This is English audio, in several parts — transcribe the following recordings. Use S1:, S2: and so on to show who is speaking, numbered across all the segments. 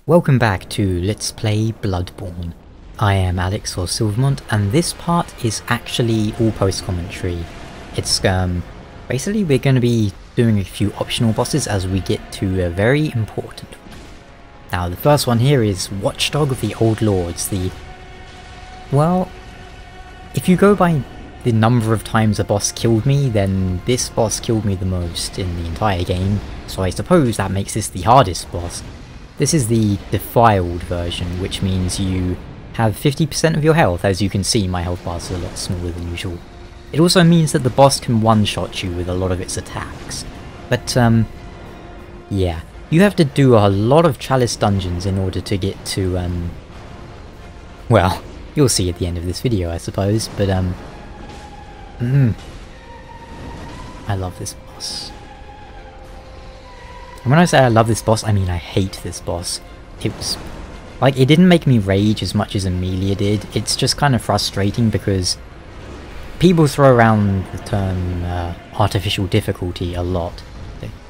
S1: Welcome back to Let's Play Bloodborne. I am Alex or Silvermont, and this part is actually all post-commentary. It's basically we're going to be doing a few optional bosses as we get to a very important one. Now the first one here is Watchdog of the Old Lords. Well, if you go by the number of times a boss killed me, then this boss killed me the most in the entire game, so I suppose that makes this the hardest boss. This is the Defiled version, which means you have 50% of your health. As you can see, my health bars are a lot smaller than usual. It also means that the boss can one-shot you with a lot of its attacks. But, yeah. You have to do a lot of Chalice Dungeons in order to get to, well, you'll see at the end of this video, I suppose, but, I love this boss. And when I say I love this boss, I mean I hate this boss. It was, like, it didn't make me rage as much as Amelia did. It's just kind of frustrating because people throw around the term artificial difficulty a lot.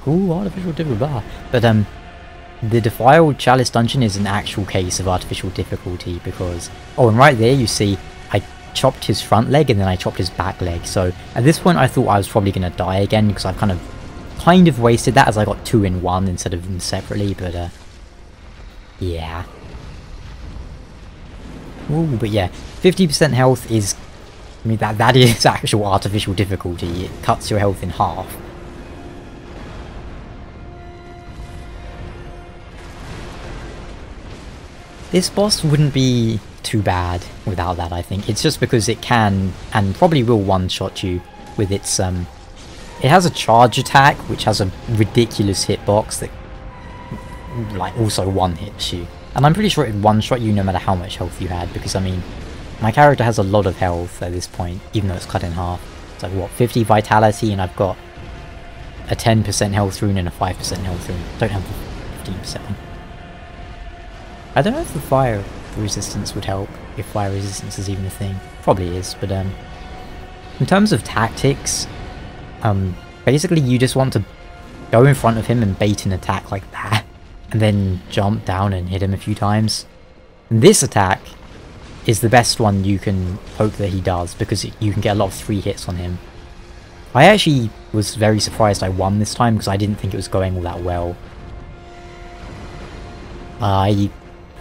S1: Ooh, artificial difficulty, blah. But the Defiled Chalice Dungeon is an actual case of artificial difficulty because, oh, and right there you see I chopped his front leg and then I chopped his back leg. So at this point I thought I was probably going to die again because I've kind of wasted that as I got 2 in 1 instead of them separately, but yeah. Ooh, but yeah, 50% health is, I mean, that is actual artificial difficulty. It cuts your health in half. This boss wouldn't be too bad without that, I think. It's just because it can, and probably will one-shot you with its, it has a charge attack, which has a ridiculous hitbox that, like, also one-hits you. And I'm pretty sure it would one-shot you no matter how much health you had, because, I mean, my character has a lot of health at this point, even though it's cut in half. It's like, what, 50 vitality, and I've got a 10% health rune and a 5% health rune. Don't have the 15% one. I don't know if the fire resistance would help, if fire resistance is even a thing. Probably is, but, in terms of tactics, basically you just want to go in front of him and bait an attack like that, and then jump down and hit him a few times. And this attack is the best one you can hope that he does, because you can get a lot of 3 hits on him. I actually was very surprised I won this time, because I didn't think it was going all that well.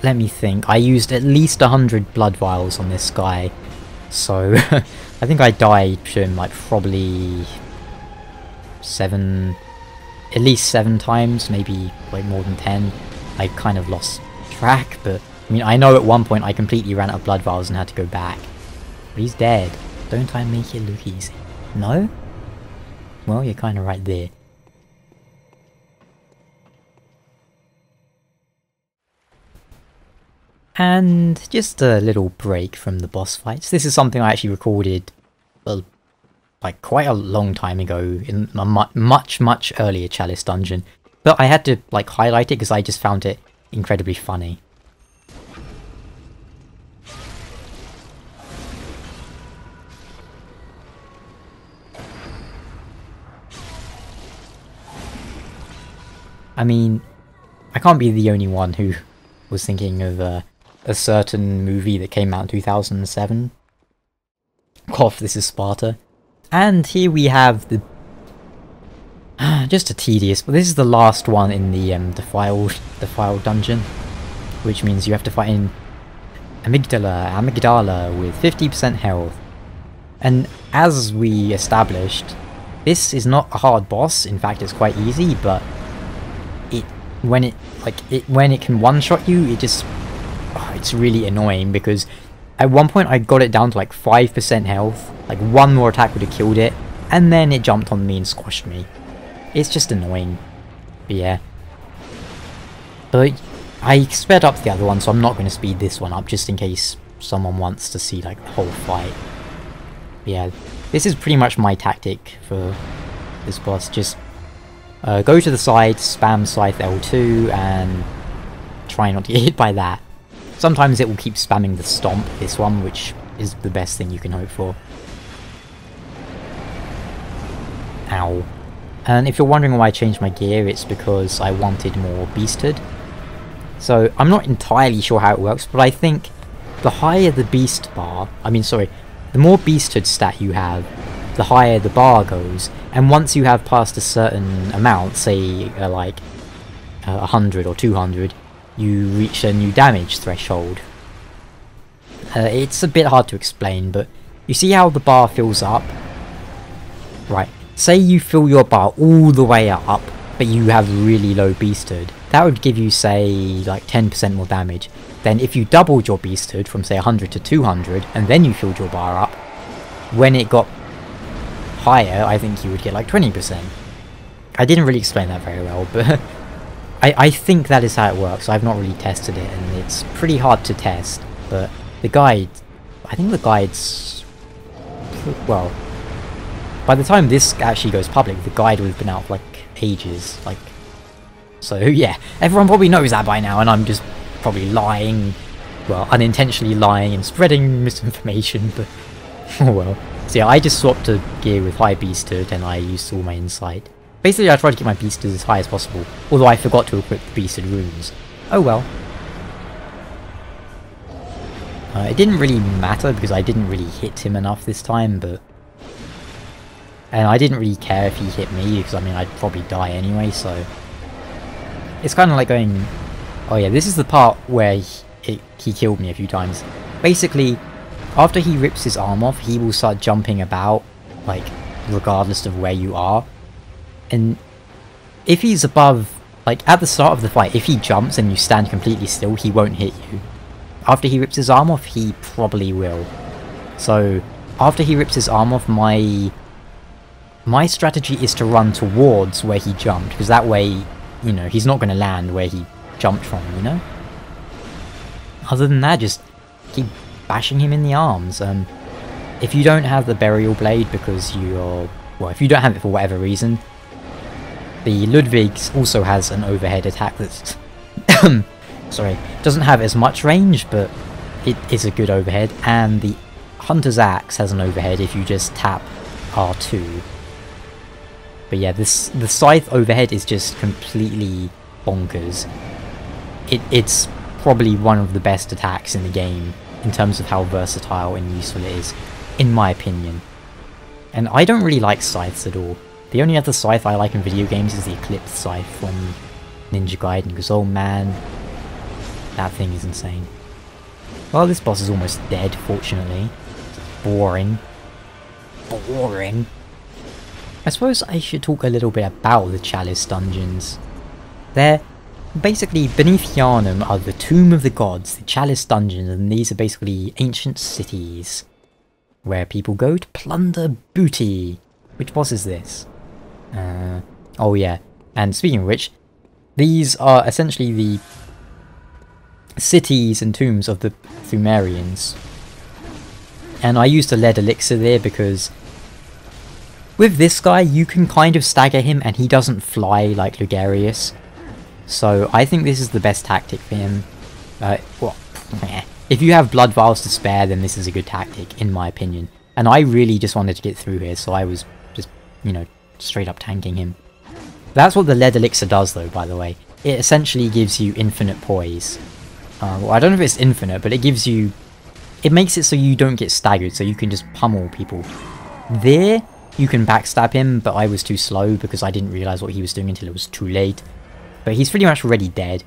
S1: Let me think, I used at least 100 blood vials on this guy, so I think I died to him like probably at least 7 times, maybe like more than 10. I kind of lost track, but I mean, I know at one point I completely ran out of blood vials and had to go back. But he's dead. Don't I make it look easy? No? Well, you're kind of right there. And just a little break from the boss fights. This is something I actually recorded, well, like quite a long time ago in a much earlier Chalice Dungeon. But I had to like highlight it because I just found it incredibly funny. I mean, I can't be the only one who was thinking of a certain movie that came out in 2007. Cough, this is Sparta. And here we have the... just a tedious... but this is the last one in the Defiled dungeon. Which means you have to fight in Amygdala with 50% health. And as we established, this is not a hard boss. In fact, it's quite easy, but when it can one-shot you, it just... it's really annoying, because at one point I got it down to like 5% health, like one more attack would have killed it, and then it jumped on me and squashed me. It's just annoying. But yeah. But I sped up the other one, so I'm not going to speed this one up, just in case someone wants to see like the whole fight. But yeah, this is pretty much my tactic for this boss. Just go to the side, spam Scythe L2, and try not to get hit by that. Sometimes it will keep spamming the stomp, this one, which is the best thing you can hope for. Ow. And if you're wondering why I changed my gear, it's because I wanted more beasthood. So I'm not entirely sure how it works, but I think the higher the beast bar, the more beasthood stat you have, the higher the bar goes, and once you have passed a certain amount, say like 100 or 200, you reach a new damage threshold. It's a bit hard to explain, but you see how the bar fills up? Right, say you fill your bar all the way up, but you have really low beasthood. That would give you, say, like 10% more damage. Then if you doubled your beasthood from, say, 100 to 200, and then you filled your bar up, when it got higher, I think you would get like 20%. I didn't really explain that very well, but I think that is how it works. I've not really tested it, and it's pretty hard to test, but the guide, I think the guide's, well, by the time this actually goes public, the guide would have been out for like ages, like, so yeah, everyone probably knows that by now, and I'm just probably lying, well, unintentionally lying and spreading misinformation, but oh well. So yeah, I just swapped to gear with high beasthood, and I used all my insight. Basically, I tried to keep my beasthood as high as possible, although I forgot to equip the beasthood runes. Oh well. It didn't really matter, because I didn't really hit him enough this time, but... And I didn't really care if he hit me, because I mean, I'd probably die anyway, so... It's kind of like going... Oh yeah, this is the part where he killed me a few times. Basically, after he rips his arm off, he will start jumping about, like, regardless of where you are. And if he's above... Like, at the start of the fight, if he jumps and you stand completely still, he won't hit you. After he rips his arm off, he probably will. So, after he rips his arm off, my strategy is to run towards where he jumped, because that way, you know, he's not going to land where he jumped from, you know? Other than that, just keep bashing him in the arms. If you don't have the burial blade because you're... Well, if you don't have it for whatever reason, the Ludwig's also has an overhead attack that's... sorry, doesn't have as much range, but it is a good overhead, and the Hunter's Axe has an overhead if you just tap R2. But yeah, the Scythe overhead is just completely bonkers. It's probably one of the best attacks in the game, in terms of how versatile and useful it is, in my opinion. And I don't really like Scythes at all. The only other Scythe I like in video games is the Eclipse Scythe from Ninja Gaiden, because oh man, that thing is insane. Well, this boss is almost dead, fortunately. Boring. Boring. I suppose I should talk a little bit about the Chalice Dungeons. They're basically, beneath Yharnam are the Tomb of the Gods, the Chalice Dungeons, and these are basically ancient cities where people go to plunder booty. Which boss is this? Oh yeah, and speaking of which, these are essentially the cities and tombs of the Pthumerians. And I used a lead elixir there because with this guy you can kind of stagger him and he doesn't fly like Lugarius. So I think this is the best tactic for him. Well, if you have blood vials to spare, then this is a good tactic in my opinion. And I really just wanted to get through here, so I was just, you know, straight up tanking him. That's what the lead elixir does though, by the way. It essentially gives you infinite poise. Well, I don't know if it's infinite, but it gives you... It makes it so you don't get staggered, so you can just pummel people. There, you can backstab him, but I was too slow because I didn't realise what he was doing until it was too late. But he's pretty much already dead.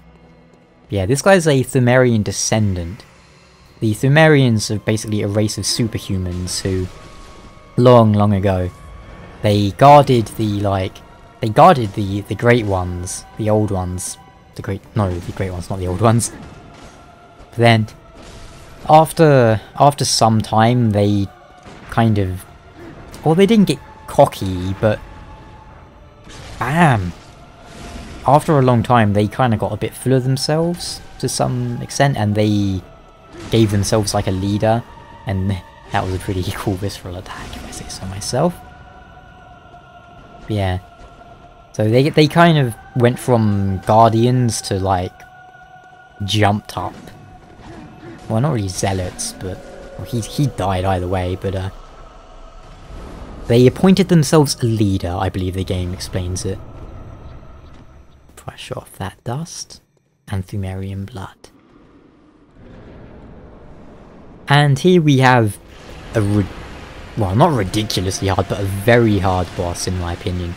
S1: Yeah, this guy's a Pthumerian Descendant. The Pthumerians are basically a race of superhumans who, long ago, they guarded the, the Great Ones, the Old Ones. The Great Ones, not the Old Ones. But then, after some time, they kind of... Well, they didn't get cocky, but... Bam! After a long time, they kind of got a bit full of themselves, to some extent, and they gave themselves like a leader, and that was a pretty cool visceral attack, if I say so myself. But yeah. So they kind of went from guardians to like jumped up. Well, not really zealots, but well, he died either way. But they appointed themselves a leader. I believe the game explains it. Brush off that dust, and Pthumerian blood. And here we have a well, not ridiculously hard, but a very hard boss in my opinion.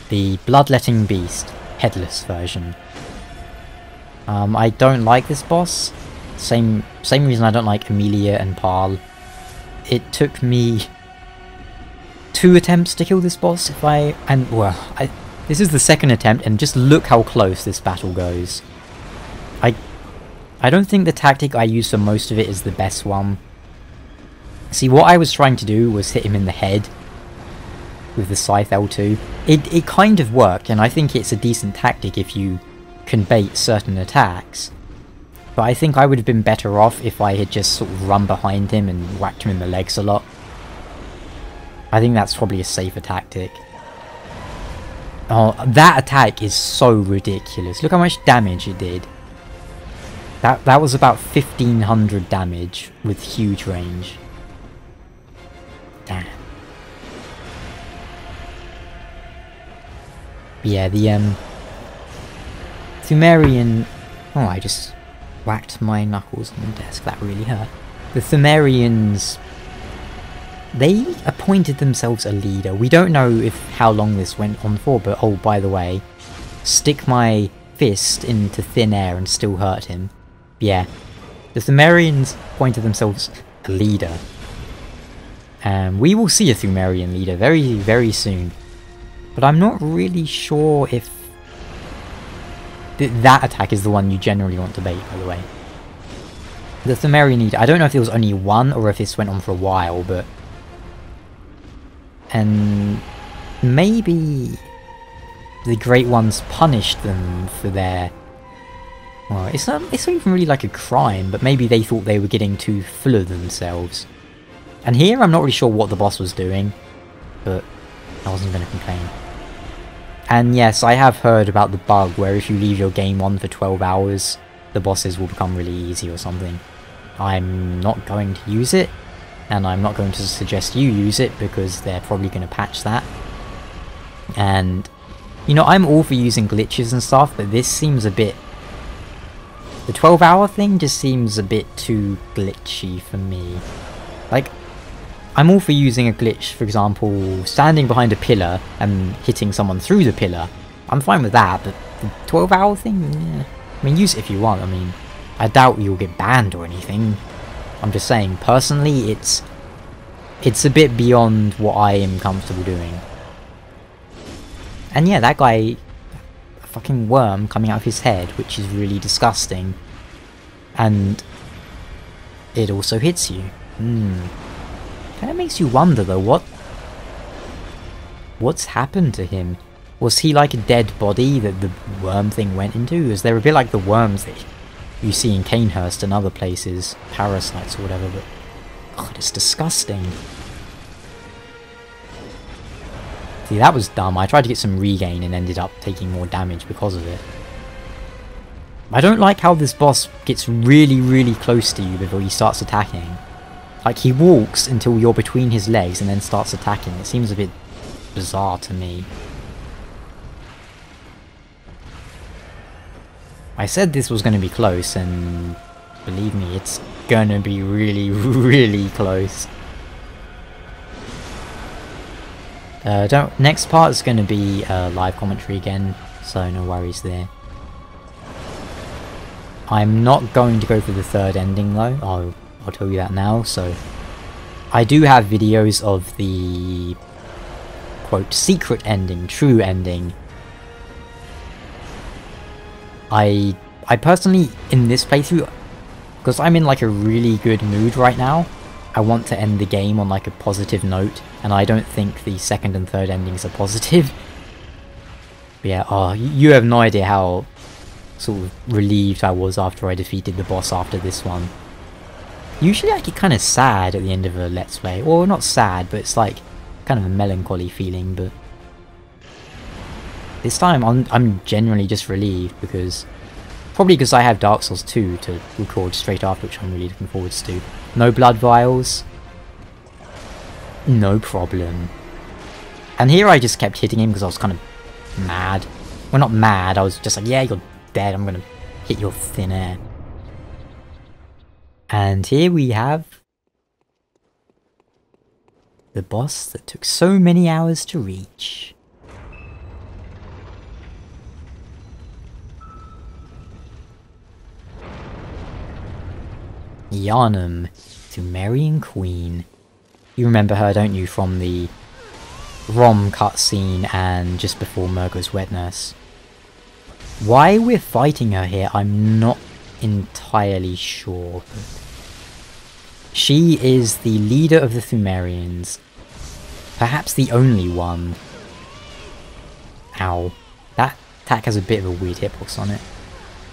S1: The Bloodletting Beast, headless version. I don't like this boss. Same reason I don't like Amelia and Parl. It took me 2 attempts to kill this boss this is the second attempt, and just look how close this battle goes. I don't think the tactic I use for most of it is the best one. See, what I was trying to do was hit him in the head with the Scythe L2. It kind of worked, and I think it's a decent tactic if you can bait certain attacks. But I think I would have been better off if I had just sort of run behind him and whacked him in the legs a lot. I think that's probably a safer tactic. Oh, that attack is so ridiculous. Look how much damage it did. That was about 1500 damage with huge range. Damn. Yeah, the Pthumerian... Oh, I just whacked my knuckles on the desk. That really hurt. The Pthumerians... They appointed themselves a leader. We don't know how long this went on for, but oh, by the way, stick my fist into thin air and still hurt him. Yeah, the Pthumerians appointed themselves a leader. And we will see a Pthumerian leader very, very soon. But I'm not really sure if that attack is the one you generally want to bait, by the way. The Pthumerian leader, I don't know if there was only one or if this went on for a while, but... And maybe the Great Ones punished them for their... Well, it's not even really like a crime, but maybe they thought they were getting too full of themselves. And here I'm not really sure what the boss was doing, but I wasn't going to complain. And yes, I have heard about the bug where if you leave your game on for 12 hours, the bosses will become really easy or something. I'm not going to use it, and I'm not going to suggest you use it because they're probably going to patch that. And, you know, I'm all for using glitches and stuff, but this seems a bit... The 12-hour thing just seems a bit too glitchy for me. Like, I'm all for using a glitch, for example, standing behind a pillar and hitting someone through the pillar. I'm fine with that, but the 12-hour thing, yeah. I mean, use it if you want. I mean, I doubt you'll get banned or anything. I'm just saying, personally, it's a bit beyond what I am comfortable doing. And yeah, that guy, a fucking worm coming out of his head, which is really disgusting. And it also hits you. Kind of makes you wonder though, what's happened to him? Was he like a dead body that the worm thing went into? Is there a bit like the worms that you see in Canehurst and other places, parasites or whatever, but God, it's disgusting. See, that was dumb. I tried to get some regain and ended up taking more damage because of it. I don't like how this boss gets really, really close to you before he starts attacking. Like, he walks until you're between his legs and then starts attacking. It seems a bit bizarre to me. I said this was going to be close, and believe me, it's going to be really, really close. Next part is going to be live commentary again, so no worries there. I'm not going to go for the third ending though, I'll tell you that now. So I do have videos of the quote secret ending, true ending. I personally, in this playthrough, because I'm in like a really good mood right now, I want to end the game on like a positive note, and I don't think the second and third endings are positive. But yeah, oh, you have no idea how sort of relieved I was after I defeated the boss after this one. Usually I get kind of sad at the end of a Let's Play. Well, not sad, but it's like kind of a melancholy feeling, but this time I'm genuinely just relieved because... Probably because I have Dark Souls 2 to record straight after, which I'm really looking forward to. No blood vials. No problem. And here I just kept hitting him because I was kind of mad. Well, not mad, I was just like, yeah, you're dead, I'm gonna hit your thin air. And here we have the boss that took so many hours to reach. Yharnam, Pthumerian Queen. You remember her, don't you, from the ROM cutscene and just before Murgo's wet nurse. Why we're fighting her here, I'm not entirely sure. She is the leader of the Pthumerians. Perhaps the only one. Ow. That attack has a bit of a weird hitbox on it.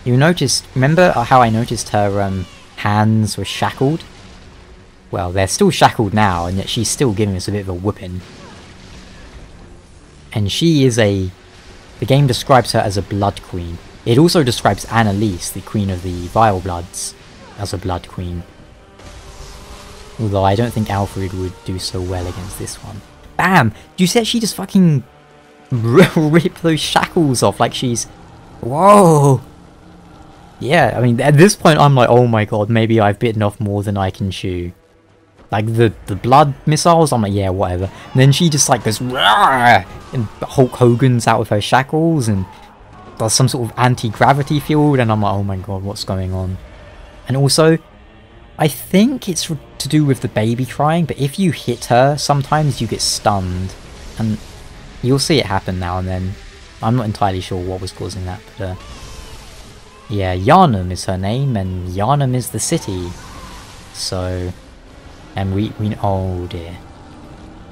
S1: You noticed, remember how I noticed her hands were shackled? Well, they're still shackled now, and yet she's still giving us a bit of a whooping. And she is the game describes her as a blood queen. It also describes Annalise, the queen of the Vile Bloods, as a blood queen. Although I don't think Alfred would do so well against this one. Bam! Do you see she just fucking rip those shackles off like she's... Whoa! Yeah, I mean, at this point I'm like, oh my god, maybe I've bitten off more than I can chew. Like, the blood missiles, I'm like, yeah, whatever. And then she just like goes, Rawr! And Hulk Hogan's out of her shackles and does some sort of anti-gravity field, and I'm like, oh my god, what's going on? And also, I think it's to do with the baby crying, but if you hit her, sometimes you get stunned. And you'll see it happen now and then. I'm not entirely sure what was causing that, but yeah, Yharnam is her name, and Yharnam is the city. So, and we oh dear.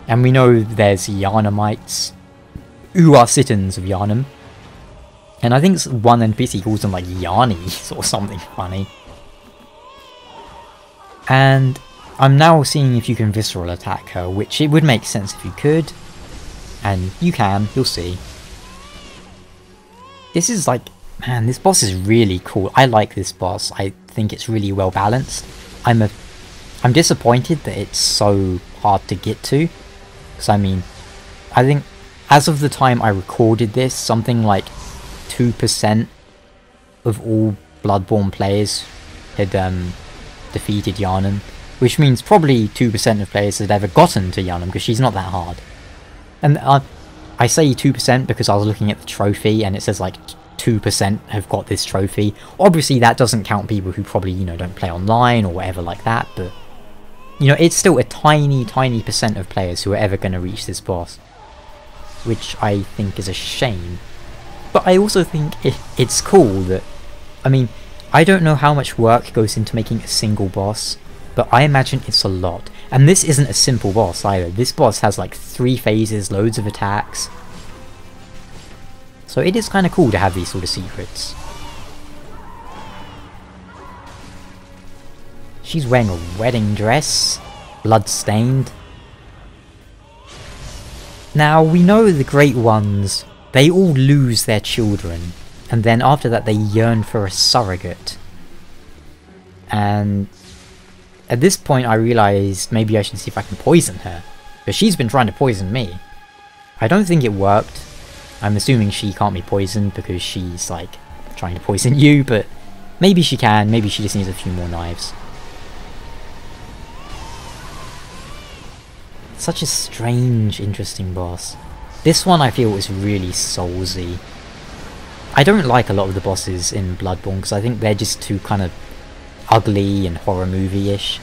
S1: And we know there's Yharnamites, who are citizens of Yharnam. And I think one NPC calls them like Yarnies or something funny. And I'm now seeing if you can visceral attack her, which it would make sense if you could. And you can, you'll see. This is like, man, this boss is really cool. I like this boss. I think it's really well balanced. I'm disappointed that it's so hard to get to. Because I mean, I think as of the time I recorded this, something like 2% of all Bloodborne players had defeated Yharnam, which means probably 2% of players had ever gotten to Yharnam, because she's not that hard. And I say 2% because I was looking at the trophy and it says like 2% have got this trophy. Obviously that doesn't count people who probably, you know, don't play online or whatever like that, but you know, it's still a tiny percent of players who are ever going to reach this boss, which I think is a shame. But I also think it's cool that, I mean, I don't know how much work goes into making a single boss, but I imagine it's a lot. And this isn't a simple boss either. This boss has like 3 phases, loads of attacks. So it is kind of cool to have these sort of secrets. She's wearing a wedding dress, blood-stained. Now, we know the Great Ones, they all lose their children, and then after that they yearn for a surrogate. And at this point I realised maybe I should see if I can poison her, because she's been trying to poison me. I don't think it worked. I'm assuming she can't be poisoned because she's like trying to poison you, but maybe she can, maybe she just needs a few more knives. Such a strange, interesting boss. This one I feel is really soulsy. I don't like a lot of the bosses in Bloodborne because I think they're just too kind of ugly and horror movie-ish.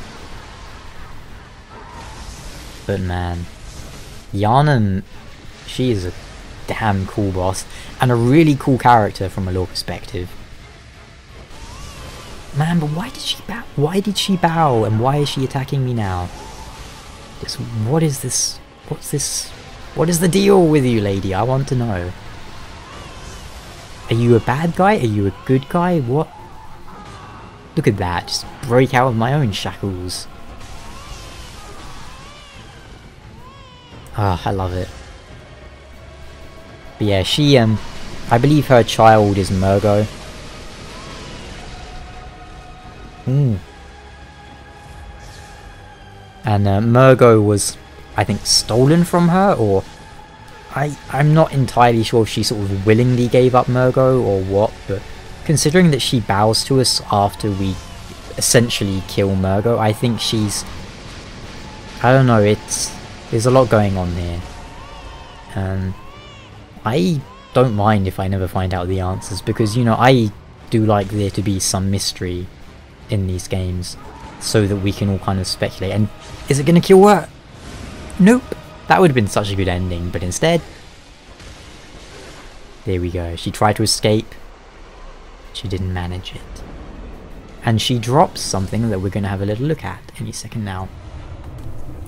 S1: But man, Yharnam, she is a damn cool boss and a really cool character from a lore perspective. Man, but why did she bow? Why did she bow? And why is she attacking me now? Just, what is this? What's this? What is the deal with you, lady? I want to know. Are you a bad guy? Are you a good guy? What? Look at that, just break out of my own shackles. Ah, I love it. But yeah, she, I believe her child is Murgo. Ooh. And Murgo was, I think, stolen from her, or I'm not entirely sure if she sort of willingly gave up Murgo or what, but considering that she bows to us after we essentially kill Murgo, I think she's... I don't know, there's a lot going on here. I don't mind if I never find out the answers, because, you know, I do like there to be some mystery in these games, so that we can all kind of speculate. And is it going to kill her? Nope. That would have been such a good ending, but instead... There we go. She tried to escape. She didn't manage it. And she drops something that we're going to have a little look at any second now.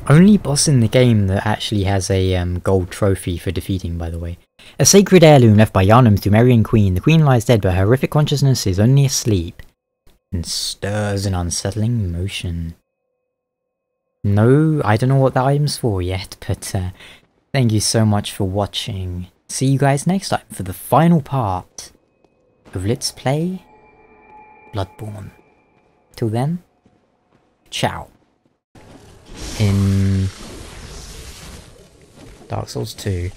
S1: Only boss in the game that actually has a gold trophy for defeating, by the way. A sacred heirloom left by Yharnam's Pthumerian queen. The queen lies dead, but her horrific consciousness is only asleep. And stirs an unsettling motion. No, I don't know what that item's for yet, but thank you so much for watching. See you guys next time for the final part of Let's Play Bloodborne. Till then, ciao. In Dark Souls 2,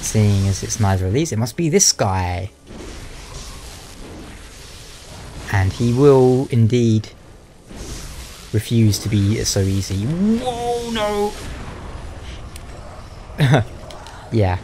S1: seeing as it's neither of these, it must be this guy. And he will indeed refuse to be so easy. Whoa, no! Yeah.